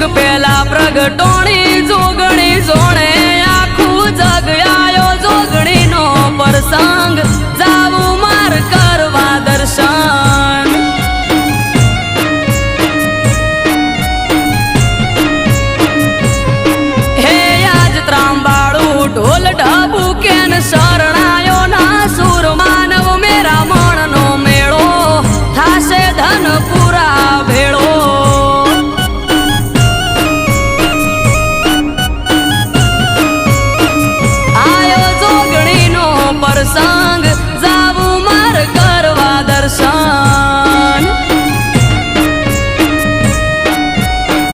યુગ પહેલા પ્રગટોણી જોગણી જોણે આખું જગ આયો જોગણી નો પ્રસંગ જાવું માર કરવા દર્શન હે આજ ત્રાંબાળું ઢોલ ઢબુ કે